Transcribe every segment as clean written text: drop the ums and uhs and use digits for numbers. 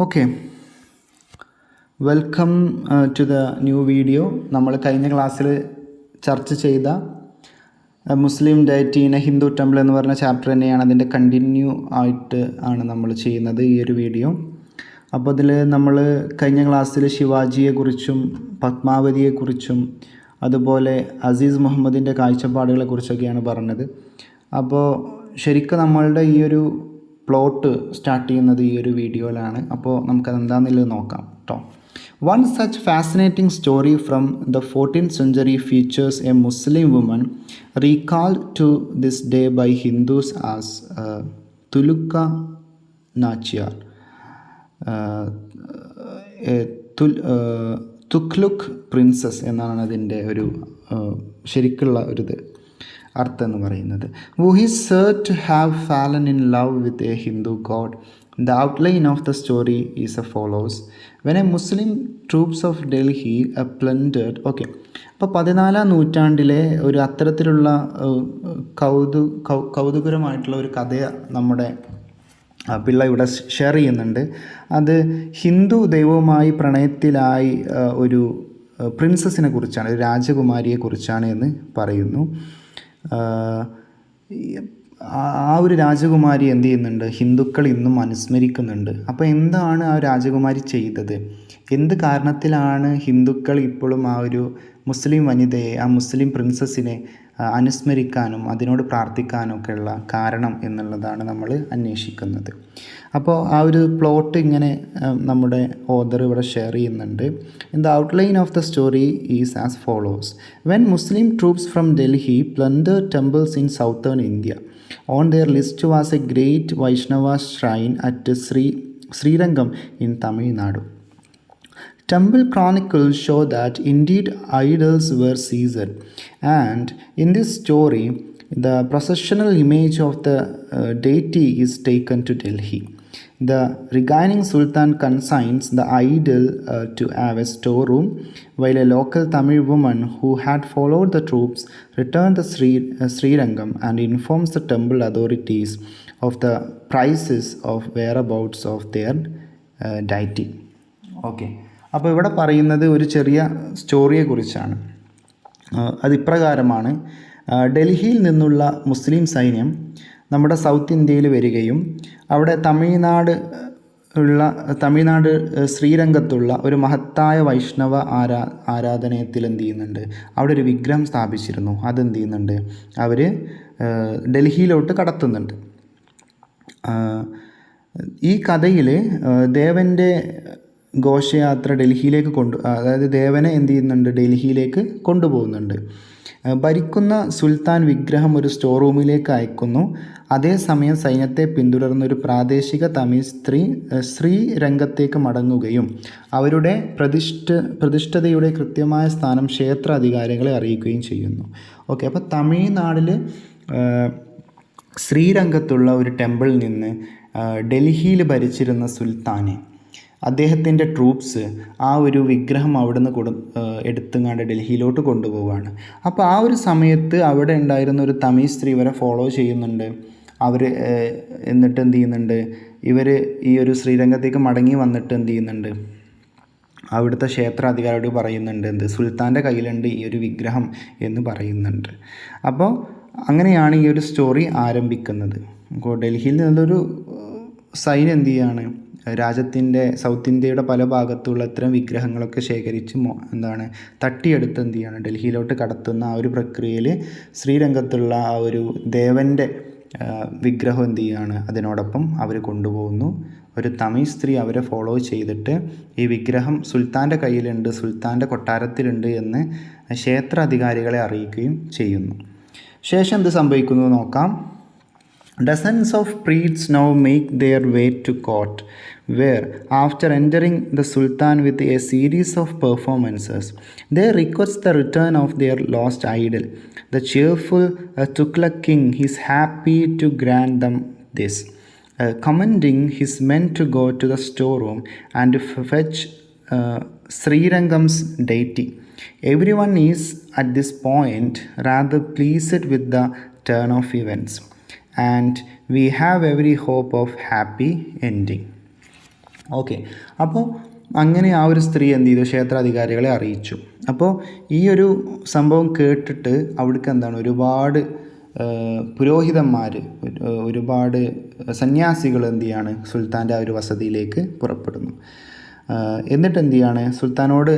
Okay, welcome to the new video. നമ്മൾ കഴിഞ്ഞ ക്ലാസ്സിൽ ചർച്ച ചെയ്ത Muslim deity in a Hindu temple എന്ന് പറഞ്ഞ ചാപ്റ്റർ തന്നെയാണ്. അതിൻ്റെ കണ്ടിന്യൂ ആയിട്ട് ആണ് നമ്മൾ ചെയ്യുന്നത് ഈ ഒരു വീഡിയോ. അപ്പോൾ അതിൽ നമ്മൾ കഴിഞ്ഞ ക്ലാസ്സിൽ ശിവാജിയെക്കുറിച്ചും പത്മാവതിയെക്കുറിച്ചും അതുപോലെ അസീസ് മുഹമ്മദിൻ്റെ കാഴ്ചപ്പാടുകളെക്കുറിച്ചൊക്കെയാണ് പറഞ്ഞത്. അപ്പോൾ ശരിക്കും നമ്മളുടെ ഈ ഒരു പ്ലോട്ട് സ്റ്റാർട്ട് ചെയ്യുന്നത് ഈ ഒരു വീഡിയോയിലാണ്. അപ്പോൾ നമുക്കത് എന്താണെന്നുള്ളത് നോക്കാം കേട്ടോ. One such fascinating story from the 14th century features a Muslim woman recalled to this day by Hindus as Tulukka Nachiyar. Tughlaq princess എന്നാണ് അതിൻ്റെ ഒരു ശരിക്കുള്ള ഒരു അർത്ഥം എന്ന് പറയുന്നത്. Who is said to have fallen in love with a Hindu god. The outline of the story is as follows. When a Muslim troops of Delhi plundered, okay, അപ്പോൾ 14ാം നൂറ്റാണ്ടിലെ ഒരു അത്തരത്തിലുള്ള കൗതുകരമായിട്ടുള്ള ഒരു കഥ നമ്മുടെ പിള്ള ഇവിടെ ഷെയർ ചെയ്യുന്നുണ്ട്. അത് ഹിന്ദു ദൈവവുമായി പ്രണയത്തിലായി ഒരു പ്രിൻസസിനെ കുറിച്ചാണ്, ഒരു രാജകുമാരിയെ കുറിച്ചാണ് എന്ന് പറയുന്നു. ആ ഒരു രാജകുമാരി എന്ത് ചെയ്യുന്നുണ്ട്, ഹിന്ദുക്കൾ ഇന്നും അനുസ്മരിക്കുന്നുണ്ട്. അപ്പോൾ എന്താണ് ആ രാജകുമാരി ചെയ്തത്, എന്ത് കാരണത്തിലാണ് ഹിന്ദുക്കൾ ഇപ്പോഴും ആ ഒരു മുസ്ലിം വനിതയെ, ആ മുസ്ലിം പ്രിൻസസിനെ അനുസ്മരിക്കാനും അതിനോട് പ്രാർത്ഥിക്കാനും ഒക്കെയുള്ള കാരണം എന്നുള്ളതാണ് നമ്മൾ അന്വേഷിക്കുന്നത്. അപ്പോൾ ആ ഒരു പ്ലോട്ട് ഇങ്ങനെ നമ്മുടെ ഓദർ ഇവിടെ ഷെയർ ചെയ്യുന്നുണ്ട്. The outline of the story is as follows. When Muslim troops from Delhi plundered temples in southern India. On their list was a great Vaishnava shrine at Srirangam in Tamil Nadu. Temple chronicles show that indeed idols were seized, and in this story the processional image of the deity is taken to Delhi. The reigning sultan consigns the idol to have a storeroom, while a local Tamil woman who had followed the troops returned to Srirangam and informs the temple authorities of the prices of whereabouts of their deity. Okay. അപ്പോൾ ഇവിടെ പറയുന്നത് ഒരു ചെറിയ സ്റ്റോറിയെക്കുറിച്ചാണ്. അതിപ്രകാരമാണ്. ഡൽഹിയിൽ നിന്നുള്ള മുസ്ലിം സൈന്യം നമ്മുടെ south ഇന്ത്യയിൽ വരികയും അവിടെ തമിഴ്നാട് ശ്രീരംഗത്തുള്ള ഒരു മഹത്തായ വൈഷ്ണവ ആരാധനയത്തിൽ എന്ത് ചെയ്യുന്നുണ്ട്, അവിടെ ഒരു വിഗ്രഹം സ്ഥാപിച്ചിരുന്നു. അതെന്ത് ചെയ്യുന്നുണ്ട്, അവർ ഡൽഹിയിലോട്ട് കടത്തുന്നുണ്ട്. ഈ കഥയിൽ ദേവൻ്റെ ഘോഷയാത്ര ഡൽഹിയിലേക്ക് അതായത് ദേവനെ എന്ത് ചെയ്യുന്നുണ്ട്, ഡൽഹിയിലേക്ക് കൊണ്ടുപോകുന്നുണ്ട്. ഭരിക്കുന്ന സുൽത്താൻ വിഗ്രഹം ഒരു സ്റ്റോർ റൂമിലേക്ക് അയക്കുന്നു. അതേസമയം സൈന്യത്തെ പിന്തുടർന്നൊരു പ്രാദേശിക തമിഴ് സ്ത്രീ ശ്രീരംഗത്തേക്ക് മടങ്ങുകയും അവരുടെ പ്രതിഷ്ഠതയുടെ കൃത്യമായ സ്ഥാനം ക്ഷേത്ര അധികാരികളെ അറിയിക്കുകയും ചെയ്യുന്നു. ഓക്കെ, അപ്പോൾ തമിഴ്നാട്ടിൽ ശ്രീരംഗത്തുള്ള ഒരു ടെമ്പിളിൽ നിന്ന് ഡൽഹിയിൽ ഭരിച്ചിരുന്ന സുൽത്താനെ, അദ്ദേഹത്തിൻ്റെ ട്രൂപ്സ് ആ ഒരു വിഗ്രഹം അവിടുന്ന് എടുത്തുങ്ങാണ്ട് ഡൽഹിയിലോട്ട് കൊണ്ടുപോവുകയാണ്. അപ്പോൾ ആ ഒരു സമയത്ത് അവിടെ ഉണ്ടായിരുന്ന ഒരു തമിഴ് സ്ത്രീ ഇവരെ ഫോളോ ചെയ്യുന്നുണ്ട്. അവർ എന്നിട്ട് എന്ത് ചെയ്യുന്നുണ്ട്, ഇവർ ഈ ഒരു ശ്രീരംഗത്തേക്ക് മടങ്ങി വന്നിട്ട് എന്ത് ചെയ്യുന്നുണ്ട്, അവിടുത്തെ ക്ഷേത്രാധികാരിയോട് പറയുന്നുണ്ട്, എന്ത് സുൽത്താൻ്റെ കയ്യിലുണ്ട് ഈ ഒരു വിഗ്രഹം എന്ന് പറയുന്നുണ്ട്. അപ്പോൾ അങ്ങനെയാണ് ഈ ഒരു സ്റ്റോറി ആരംഭിക്കുന്നത്. അപ്പോൾ ഡൽഹിയിൽ നിന്നുള്ളൊരു സൈന്യം എന്ത് ചെയ്യുകയാണ്, രാജ്യത്തിൻ്റെ സൗത്ത് ഇന്ത്യയുടെ പല ഭാഗത്തുള്ള ഇത്തരം വിഗ്രഹങ്ങളൊക്കെ ശേഖരിച്ച് തട്ടിയെടുത്ത് എന്ത് ചെയ്യാണ്, ഡൽഹിയിലോട്ട് കടത്തുന്ന ആ ഒരു പ്രക്രിയയിൽ ശ്രീരംഗത്തുള്ള ആ ഒരു ദേവൻ്റെ വിഗ്രഹം എന്ത് ചെയ്യുകയാണ്, അതിനോടൊപ്പം അവർ കൊണ്ടുപോകുന്നു. ഒരു തമിഴ് സ്ത്രീ അവരെ ഫോളോ ചെയ്തിട്ട് ഈ വിഗ്രഹം സുൽത്താൻ്റെ കയ്യിലുണ്ട്, സുൽത്താൻ്റെ കൊട്ടാരത്തിലുണ്ട് എന്ന് ക്ഷേത്ര അധികാരികളെ അറിയിക്കുകയും ചെയ്യുന്നു. ശേഷം എന്ത് സംഭവിക്കുന്നു നോക്കാം. Dozens of priests now make their way to court, where, after entering the Sultan with a series of performances, they request the return of their lost idol. The cheerful Tughlaq king is happy to grant them this, commanding his men to go to the storeroom and fetch Srirangam's deity. Everyone is, at this point, rather pleased with the turn of events, and we have every hope of happy ending. Okay. അപ്പോൾ അങ്ങനെ ആ ഒരു സ്ത്രീ എന്ത് ചെയ്തു, ക്ഷേത്രാധികാരികളെ അറിയിച്ചു. അപ്പോൾ ഈ ഒരു സംഭവം കേട്ടിട്ട് അവിടേക്ക് എന്താണ് ഒരുപാട് പുരോഹിതന്മാർ, ഒരുപാട് സന്യാസികൾ എന്ത് ചെയ്യാണ്, സുൽത്താൻ്റെ ആ ഒരു വസതിയിലേക്ക് പുറപ്പെടുന്നു. എന്നിട്ട് എന്ത് ചെയ്യാണ്, സുൽത്താനോട്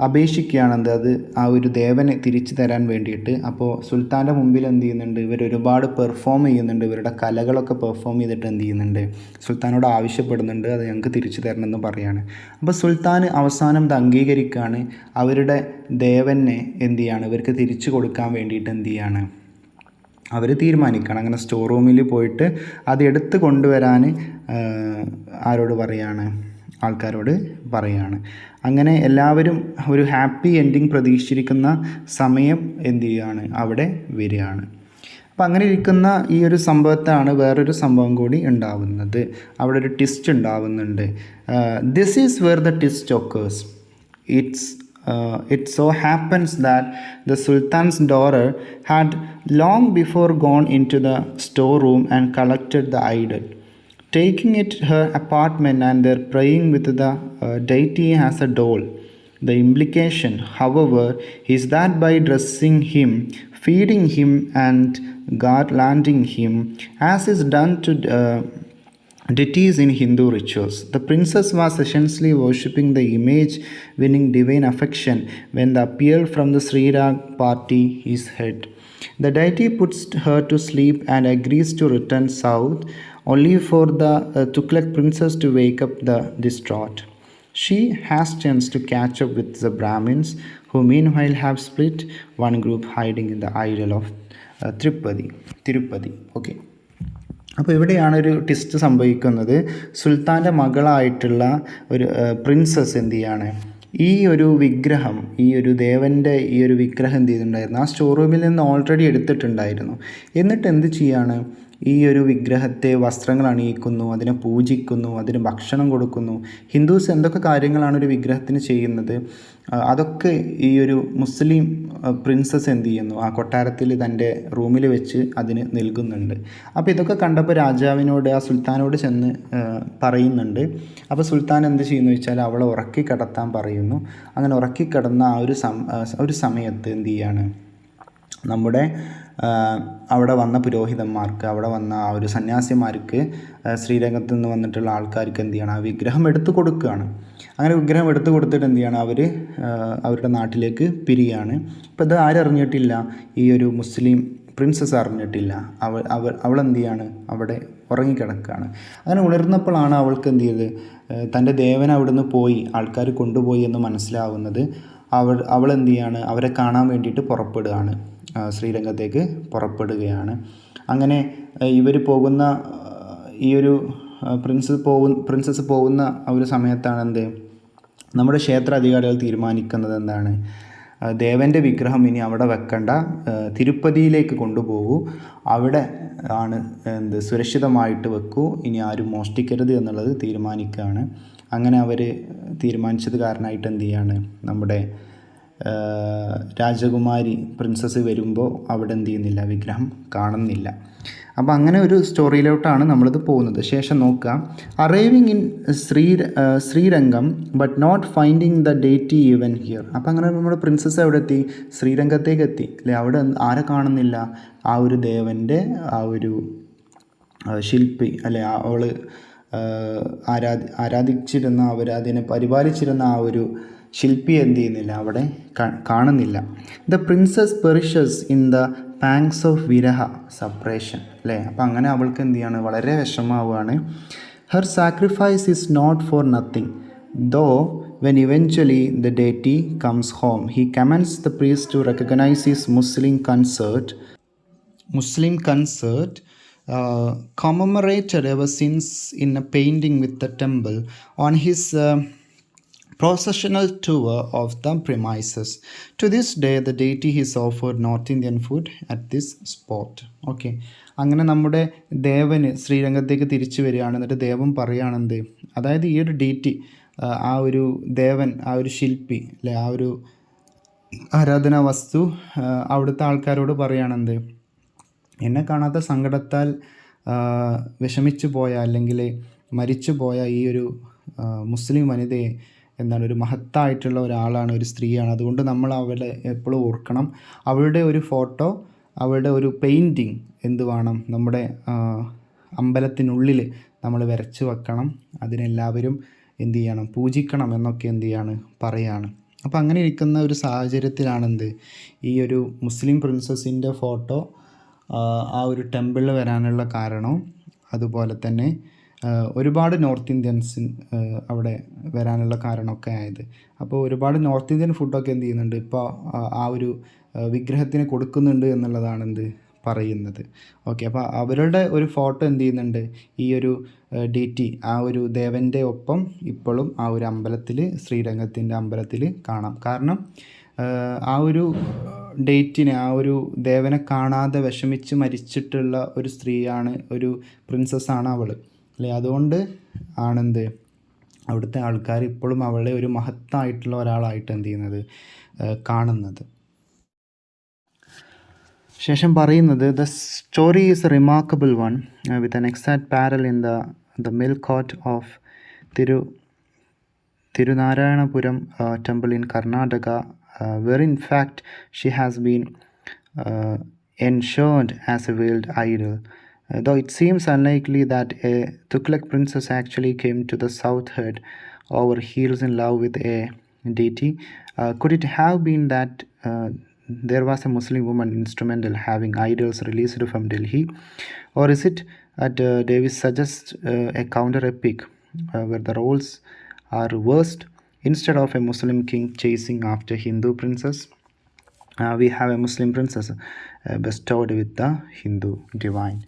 അപേക്ഷിക്കുകയാണ് അത് ആ ഒരു ദേവനെ തിരിച്ചു തരാൻ വേണ്ടിയിട്ട്. അപ്പോൾ സുൽത്താൻ്റെ മുമ്പിൽ എന്ത് ചെയ്യുന്നുണ്ട്, ഇവർ ഒരുപാട് പെർഫോം ചെയ്യുന്നുണ്ട്, ഇവരുടെ കലകളൊക്കെ പെർഫോം ചെയ്തിട്ട് എന്ത് ചെയ്യുന്നുണ്ട്, സുൽത്താനോട് ആവശ്യപ്പെടുന്നുണ്ട് അത് ഞങ്ങൾക്ക് തിരിച്ചു തരണമെന്ന് പറയാണ്. അപ്പോൾ സുൽത്താൻ അവസാനം ഇത് അംഗീകരിക്കുകയാണ്. അവരുടെ ദേവനെ എന്ത് ചെയ്യാണ്, ഇവർക്ക് തിരിച്ചു കൊടുക്കാൻ വേണ്ടിയിട്ട് എന്ത് ചെയ്യാണ്, അവർ തീരുമാനിക്കണം. അങ്ങനെ സ്റ്റോർ റൂമിൽ പോയിട്ട് അത് എടുത്ത് കൊണ്ടുവരാൻ ആരോട് പറയാണ്, ആൾക്കാരോട് പറയാണ്. അങ്ങനെ എല്ലാവരും ഒരു ഹാപ്പി എൻഡിങ് പ്രതീക്ഷിച്ചിരിക്കുന്ന സമയം എന്ത് ചെയ്യുകയാണ്, അവിടെ വരികയാണ്. അപ്പം അങ്ങനെ ഇരിക്കുന്ന ഈ ഒരു സംഭവത്താണ് വേറൊരു സംഭവം കൂടി ഉണ്ടാവുന്നത്. അവിടെ ഒരു ട്വിസ്റ്റ് ഉണ്ടാവുന്നുണ്ട്. This is where the twist occurs. It so happens that the Sultan's daughter had long before gone into the storeroom and collected the idol, taking it her apartment and there praying with the deity as a doll. The implication, however, is that by dressing him, feeding him and garlanding him, as is done to deities in Hindu rituals, the princess was essentially worshipping the image, winning divine affection when the appeal from the Sri Rag party is heard. The deity puts her to sleep and agrees to return south, only for the Tughlaq princess to wake up the distraught. She has chance to catch up with the Brahmins, who meanwhile have split, one group hiding in the idol of Tirupati. Okay. അപ്പോൾ ഇവിടെയാണ് ഒരു twist സംഭവിക്കുന്നത്. സുൽത്താൻ്റെ മകളായിട്ടുള്ള ഒരു princess എന്ത് ചെയ്യാണ്, ഈ ഒരു വിഗ്രഹം, ഈ ഒരു ദേവൻ്റെ ഈ ഒരു വിഗ്രഹം എന്ത് ചെയ്തിട്ടുണ്ടായിരുന്നു, ആ സ്റ്റോർ റൂമിൽ നിന്ന് ഓൾറെഡി എടുത്തിട്ടുണ്ടായിരുന്നു. എന്നിട്ട് എന്ത് ചെയ്യാണ്, ഈ ഒരു വിഗ്രഹത്തെ വസ്ത്രങ്ങൾ അണിയിക്കുന്നു, അതിനെ പൂജിക്കുന്നു, അതിന് ഭക്ഷണം കൊടുക്കുന്നു. ഹിന്ദുസ് എന്തൊക്കെ കാര്യങ്ങളാണ് ഒരു വിഗ്രഹത്തിന് ചെയ്യുന്നത്, അതൊക്കെ ഈ ഒരു മുസ്ലിം പ്രിൻസസ് എന്ത് ചെയ്യുന്നു, ആ കൊട്ടാരത്തിൽ തൻ്റെ റൂമിൽ വെച്ച് അതിന് നൽകുന്നുണ്ട്. അപ്പോൾ ഇതൊക്കെ കണ്ടപ്പോൾ രാജാവിനോട്, ആ സുൽത്താനോട് ചെന്ന് പറയുന്നുണ്ട്. അപ്പോൾ സുൽത്താൻ എന്ത് ചെയ്യുന്നു വെച്ചാൽ അവളെ ഉറക്കി കിടത്താൻ പറയുന്നു. അങ്ങനെ ഉറക്കി കിടന്ന ആ ഒരു സമയത്ത് എന്ത് ചെയ്യാണ്, നമ്മുടെ അവിടെ വന്ന പുരോഹിതന്മാർക്ക്, അവിടെ വന്ന ആ ഒരു സന്യാസിമാർക്ക്, ശ്രീരംഗത്ത് നിന്ന് വന്നിട്ടുള്ള ആൾക്കാർക്ക് എന്ത് ചെയ്യണം, ആ വിഗ്രഹം എടുത്തു കൊടുക്കുകയാണ്. അങ്ങനെ വിഗ്രഹം എടുത്തു കൊടുത്തിട്ട് എന്ത് ചെയ്യണം, അവർ അവരുടെ നാട്ടിലേക്ക് പിരിയാണ്. ഇപ്പോൾ ഇത് ആരറിഞ്ഞിട്ടില്ല, ഈ ഒരു മുസ്ലിം പ്രിൻസസ് അറിഞ്ഞിട്ടില്ല. അവൾ എന്ത് ചെയ്യാണ്, അവിടെ ഉറങ്ങിക്കിടക്കുകയാണ്. അങ്ങനെ ഉണർന്നപ്പോഴാണ് അവൾക്ക് എന്ത് ചെയ്തത്, തൻ്റെ ദേവൻ അവിടുന്ന് പോയി, ആൾക്കാർ കൊണ്ടുപോയി എന്ന് മനസ്സിലാവുന്നത്. അവൾ എന്ത് ചെയ്യാണ്, അവരെ കാണാൻ വേണ്ടിയിട്ട് പുറപ്പെടുകയാണ്, ശ്രീരംഗത്തേക്ക് പുറപ്പെടുകയാണ്. അങ്ങനെ ഇവർ പോകുന്ന ഈ ഒരു പ്രിൻസസ് പോകുന്ന ആ ഒരു സമയത്താണ് എന്ത്, നമ്മുടെ ക്ഷേത്ര അധികാരികൾ തീരുമാനിക്കുന്നത് എന്താണ്, ദേവൻ്റെ വിഗ്രഹം ഇനി അവിടെ വെക്കണ്ട, തിരുപ്പതിയിലേക്ക് കൊണ്ടുപോകൂ, അവിടെ ആണ് സുരക്ഷിതമായിട്ട് വെക്കൂ, ഇനി ആരും മോഷ്ടിക്കരുത് എന്നുള്ളത് തീരുമാനിക്കുകയാണ്. അങ്ങനെ അവർ തീരുമാനിച്ചത് കാരണമായിട്ട് എന്ത് ചെയ്യാണ്, നമ്മുടെ രാജകുമാരി പ്രിൻസസ് വരുമ്പോൾ അവിടെ എന്ത് ചെയ്യുന്നില്ല, വിഗ്രഹം കാണുന്നില്ല. അപ്പോൾ അങ്ങനെ ഒരു സ്റ്റോറിയിലോട്ടാണ് നമ്മളിത് പോകുന്നത്. ശേഷം നോക്കുക, arriving in Srirangam but not finding the deity even here. അപ്പോൾ അങ്ങനെ നമ്മുടെ പ്രിൻസസ് എവിടെ എത്തി, ശ്രീരംഗത്തേക്ക് എത്തി അല്ലേ. അവിടെ ആരെ കാണുന്നില്ല, ആ ഒരു ദേവൻ്റെ ആ ഒരു ശില്പി അല്ലെ, അവൾ ആരാധിച്ചിരുന്ന, അതിനെ പരിപാലിച്ചിരുന്ന ആ ഒരു ശില്പി എന്ത് ചെയ്യുന്നില്ല, അവിടെ കാണുന്നില്ല. The princess perishes in the pangs of വിരഹ സെപ്പറേഷൻ അല്ലേ. അപ്പം അങ്ങനെ അവൾക്ക് എന്ത് ചെയ്യാണ്, വളരെ വിഷമാവുകയാണ്. Her sacrifice is not for nothing though when eventually the deity comes home he commands the priest to recognize his Muslim concert commemorated ever since in a painting with the temple on his processional tour of the premises. To this day the deity is offered North Indian food at this spot. Okay, അങ്ങനെ നമ്മുടെ ദേവന് ശ്രീരംഗത്തേക്ക് തിരിച്ചു വരികയാണ്. എന്നിട്ട് ദേവൻ പറയുകയാണെന്ത്, അതായത് ഈ ഒരു deity, ആ ഒരു ദേവൻ, ആ ഒരു ശില്പി അല്ലെ, ആ ഒരു ആരാധനാ വസ്തു അവിടുത്തെ ആൾക്കാരോട് പറയുകയാണെന്ത്, എന്നെ കാണാത്ത സങ്കടത്താൽ വിഷമിച്ചു പോയ അല്ലെങ്കിൽ മരിച്ചു പോയ ഈ ഒരു മുസ്ലിം വനിതയെ എന്താണ് ഒരു മഹത്തായിട്ടുള്ള ഒരാളാണ്, ഒരു സ്ത്രീയാണ്. അതുകൊണ്ട് നമ്മൾ അവളെ എപ്പോഴും ഓർക്കണം. അവളുടെ ഒരു ഫോട്ടോ, അവളുടെ ഒരു പെയിൻറ്റിങ് എന്ത് വേണം, നമ്മുടെ അമ്പലത്തിനുള്ളിൽ നമ്മൾ വരച്ച് വെക്കണം. അതിനെല്ലാവരും എന്ത് ചെയ്യണം, പൂജിക്കണം എന്നൊക്കെ എന്ത് ചെയ്യാണ്, പറയാണ്. അപ്പോൾ അങ്ങനെ ഇരിക്കുന്ന ഒരു സാഹചര്യത്തിലാണെന്ത് ഈ ഒരു മുസ്ലിം പ്രിൻസസിൻ്റെ ഫോട്ടോ ആ ഒരു ടെമ്പിളിൽ വരാനുള്ള കാരണവും അതുപോലെ തന്നെ ഒരുപാട് നോർത്ത് ഇന്ത്യൻസ് അവിടെ വരാനുള്ള കാരണമൊക്കെ ആയത്. അപ്പോൾ ഒരുപാട് നോർത്ത് ഇന്ത്യൻ ഫുഡൊക്കെ എന്ത് ചെയ്യുന്നുണ്ട് ഇപ്പോൾ ആ ഒരു വിഗ്രഹത്തിന് കൊടുക്കുന്നുണ്ട് എന്നുള്ളതാണ് എന്ത് പറയുന്നത്. ഓക്കെ, അപ്പോൾ അവരുടെ ഒരു ഫോട്ടോ എന്ത് ചെയ്യുന്നുണ്ട് ഈ ഒരു DT ആ ഒരു ദേവൻ്റെ ഒപ്പം ഇപ്പോഴും ആ ഒരു അമ്പലത്തിൽ, ശ്രീരംഗത്തിൻ്റെ അമ്പലത്തിൽ കാണാം. കാരണം ആ ഒരു ഡേറ്റിനെ, ആ ഒരു ദേവനെ കാണാതെ വിഷമിച്ച് മരിച്ചിട്ടുള്ള ഒരു സ്ത്രീയാണ്, ഒരു പ്രിൻസസ്സാണ് അവൾ അല്ലേ. അതുകൊണ്ട് ആണെന്ത് അവിടുത്തെ ആൾക്കാർ ഇപ്പോഴും അവളെ ഒരു മഹത്തായിട്ടുള്ള ഒരാളായിട്ട് എന്ത് ചെയ്യുന്നത്, കാണുന്നത്. ശേഷം പറയുന്നത് the story is a remarkable one with an exact parallel in the Melkote of Thirunarayanapuram temple in Karnataka, where in fact she has been enshrined as a veiled idol. Though it seems unlikely that a Tughlaq princess actually came to the south head over heels in love with a deity, could it have been that there was a Muslim woman instrumental having idols released from Delhi? Or is it that Davis suggests a counter epic where the roles are reversed? Instead of a Muslim king chasing after Hindu princess, we have a Muslim princess bestowed with the Hindu divine.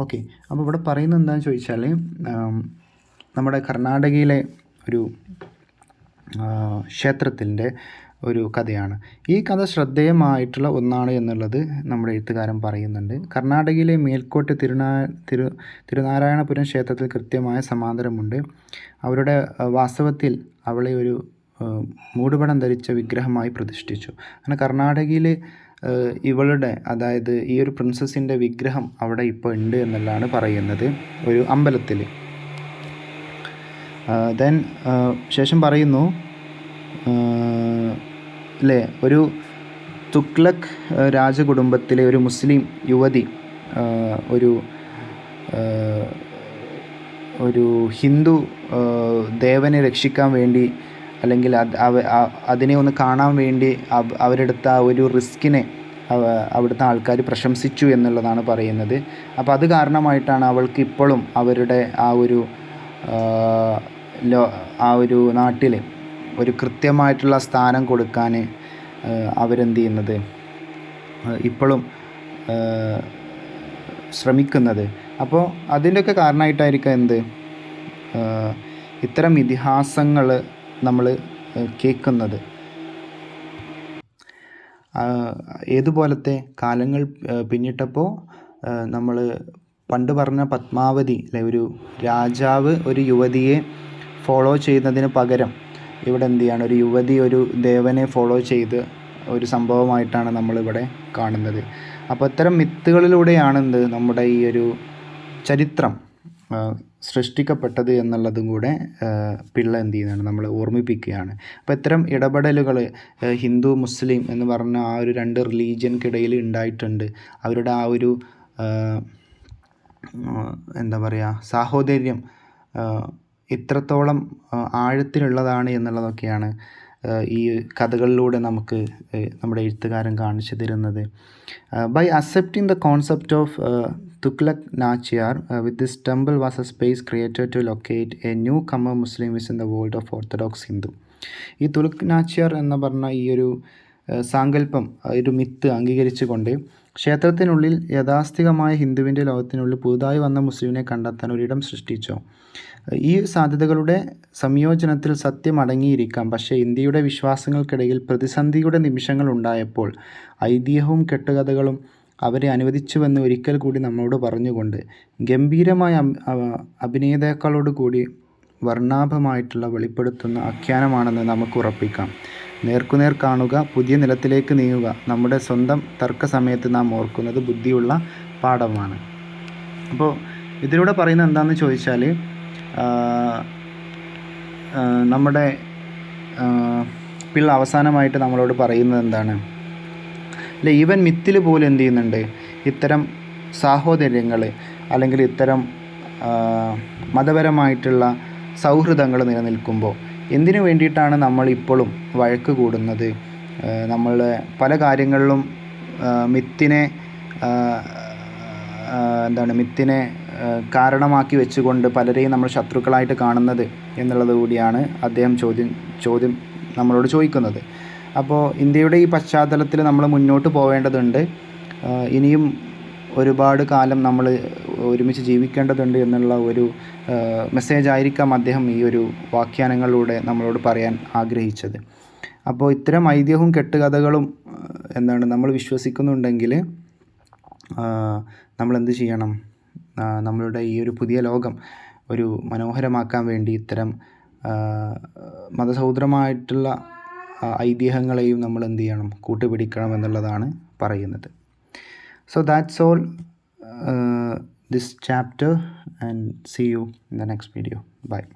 Okay, അപ്പോൾ ഇവിടെ പറയുന്നത് എന്താണെന്ന് ചോദിച്ചാൽ നമ്മുടെ കർണാടകയിലെ ഒരു ക്ഷേത്രത്തിൻ്റെ ഒരു കഥയാണ്. ഈ കഥ ശ്രദ്ധേയമായിട്ടുള്ള ഒന്നാണ് എന്നുള്ളത് നമ്മുടെ എഴുത്തുകാരൻ പറയുന്നുണ്ട്. കർണാടകയിലെ മേൽക്കോട്ട് തിരുനാരായണപുരം ക്ഷേത്രത്തിൽ കൃത്യമായ സമാന്തരമുണ്ട്. അവരുടെ വാസ്തവത്തിൽ അവളെ ഒരു മൂടുപടം ധരിച്ച വിഗ്രഹമായി പ്രതിഷ്ഠിച്ചു. അങ്ങനെ കർണാടകയിൽ ഇവളുടെ, അതായത് ഈ ഒരു പ്രിൻസസിൻ്റെ വിഗ്രഹം അവിടെ ഇപ്പോൾ ഉണ്ട് എന്നുള്ളതാണ് പറയുന്നത് ഒരു അമ്പലത്തിൽ. ദെൻ ശേഷം പറയുന്നു അല്ലേ, ഒരു തുഗ്ലക് രാജകുടുംബത്തിലെ ഒരു മുസ്ലിം യുവതി ഒരു ഹിന്ദു ദേവനെ രക്ഷിക്കാൻ വേണ്ടി, അല്ലെങ്കിൽ അതിനെ ഒന്ന് കാണാൻ വേണ്ടി അവരെടുത്ത ആ ഒരു റിസ്കിനെ അവിടുത്തെ ആൾക്കാർ പ്രശംസിച്ചു എന്നുള്ളതാണ് പറയുന്നത്. അപ്പോൾ അത് കാരണമായിട്ടാണ് അവൾക്ക് ഇപ്പോഴും അവരുടെ ആ ഒരു നാട്ടിൽ ഒരു കൃത്യമായിട്ടുള്ള സ്ഥാനം കൊടുക്കാൻ അവരെന്ത് ചെയ്യുന്നത്, ഇപ്പോഴും ശ്രമിക്കുന്നത്. അപ്പോൾ അതിൻ്റെയൊക്കെ കാരണമായിട്ടായിരിക്കും എന്ത് ഇത്തരം ഇതിഹാസങ്ങൾ നമ്മൾ കേൾക്കുന്നത്. ഏതുപോലത്തെ കാലങ്ങൾ പിന്നിട്ടപ്പോൾ നമ്മൾ പണ്ട് പറഞ്ഞ പത്മാവതി അല്ലെ, ഒരു രാജാവ് ഒരു യുവതിയെ ഫോളോ ചെയ്യുന്നതിന് പകരം ഇവിടെ എന്ത് ചെയ്യാണ്, ഒരു യുവതി ഒരു ദേവനെ ഫോളോ ചെയ്ത് ഒരു സംഭവമായിട്ടാണ് നമ്മളിവിടെ കാണുന്നത്. അപ്പോൾ ഇത്തരം മിത്തുകളിലൂടെയാണ് നമ്മുടെ ഈ ഒരു ചരിത്രം സൃഷ്ടിക്കപ്പെട്ടത് എന്നുള്ളതും കൂടെ പിള്ള എന്ത് ചെയ്യുന്നതാണ്, നമ്മൾ ഓർമ്മിപ്പിക്കുകയാണ്. അപ്പോൾ ഇത്തരം ഇടപെടലുകൾ ഹിന്ദു മുസ്ലിം എന്ന് പറഞ്ഞ ആ ഒരു രണ്ട് റിലീജിയൻക്കിടയിൽ ഉണ്ടായിട്ടുണ്ട്. അവരുടെ ആ ഒരു എന്താ പറയുക, സാഹോദര്യം ഇത്രത്തോളം ആഴത്തിലുള്ളതാണ് എന്നുള്ളതൊക്കെയാണ് ഈ കഥകളിലൂടെ നമുക്ക് നമ്മുടെ എഴുത്തുകാരൻ കാണിച്ചു തരുന്നത്. By accepting the concept of Tughlaq Nachiyar, with this temple was a space created to locate a newcomer Muslims in the world of orthodox Hindu. ഈ തുഗ്ലക് നാച്ചിയാർ എന്ന് പറഞ്ഞ ഈ ഒരു സാങ്കല്പം, ഒരു മിത്ത് അംഗീകരിച്ചുകൊണ്ട് ക്ഷേത്രത്തിനുള്ളിൽ യാഥാസ്ഥികമായ ഹിന്ദുവിൻ്റെ ലോകത്തിനുള്ളിൽ പുതുതായി വന്ന മുസ്ലിമിനെ കണ്ടെത്താൻ ഒരിടം സൃഷ്ടിച്ചു. ഈ സാധ്യതകളുടെ സംയോജനത്തിൽ സത്യം അടങ്ങിയിരിക്കാം. പക്ഷേ ഇന്ത്യയുടെ വിശ്വാസങ്ങൾക്കിടയിൽ പ്രതിസന്ധിയുടെ നിമിഷങ്ങൾ ഉണ്ടായപ്പോൾ ഐതിഹ്യവും കെട്ടുകഥകളും അവരെ അനുവദിച്ചുവെന്ന് ഒരിക്കൽ കൂടി നമ്മളോട് പറഞ്ഞുകൊണ്ട് ഗംഭീരമായ അഭിനേതാക്കളോട് കൂടി വർണ്ണാഭമായിട്ടുള്ള വെളിപ്പെടുത്തുന്ന ആഖ്യാനമാണെന്ന് നമുക്ക് ഉറപ്പിക്കാം. നേർക്കുനേർ കാണുക, പുതിയ നിലത്തിലേക്ക് നീങ്ങുക. നമ്മുടെ സ്വന്തം തർക്ക സമയത്ത് നാം ഓർക്കുന്നത് ബുദ്ധിയുള്ള പാഠമാണ്. അപ്പോൾ ഇതിലൂടെ പറയുന്നത് എന്താണെന്ന് ചോദിച്ചാൽ, നമ്മുടെ പിള്ള അവസാനമായിട്ട് നമ്മളോട് പറയുന്നത് എന്താണ്? അല്ലെ, ഈവൻ മിത്തിൽ പോലും എന്ത് ചെയ്യുന്നുണ്ട്, ഇത്തരം സാഹോദര്യങ്ങൾ അല്ലെങ്കിൽ ഇത്തരം മതപരമായിട്ടുള്ള സൗഹൃദങ്ങൾ നിലനിൽക്കുമ്പോൾ എന്തിനു വേണ്ടിയിട്ടാണ് നമ്മളിപ്പോഴും വഴക്ക് കൂടുന്നത്? നമ്മൾ പല കാര്യങ്ങളിലും മിത്തിനെ മിത്തിനെ കാരണമാക്കി വെച്ചുകൊണ്ട് പലരെയും നമ്മൾ ശത്രുക്കളായിട്ട് കാണുന്നത് എന്നുള്ളത് കൂടിയാണ് അദ്ദേഹം ചോദ്യം നമ്മളോട് ചോദിക്കുന്നത്. അപ്പോൾ ഇന്ത്യയുടെ ഈ പശ്ചാത്തലത്തിൽ നമ്മൾ മുന്നോട്ട് പോവേണ്ടതുണ്ട്. ഇനിയും ഒരുപാട് കാലം നമ്മൾ ഒരുമിച്ച് ജീവിക്കേണ്ടതുണ്ട് എന്നുള്ള ഒരു മെസ്സേജ് ആയിരിക്കാം അദ്ദേഹം ഈ ഒരു വാക്യാനങ്ങളിലൂടെ നമ്മളോട് പറയാൻ ആഗ്രഹിച്ചത്. അപ്പോൾ ഇത്തരം ഐതിഹ്യവും കെട്ടുകഥകളും നമ്മൾ വിശ്വസിക്കുന്നുണ്ടെങ്കിൽ നമ്മളെന്ത് ചെയ്യണം? നമ്മളുടെ ഈ ഒരു പുതിയ ലോകം ഒരു മനോഹരമാക്കാൻ വേണ്ടി ഇത്തരം മതസൗഹൃദമായിട്ടുള്ള ഐതിഹ്യങ്ങളെയും നമ്മൾ എന്ത് ചെയ്യണം? കൂട്ടുപിടിക്കണം എന്നുള്ളതാണ് പറയുന്നത്. So that's all this chapter, and see you in the next video. Bye.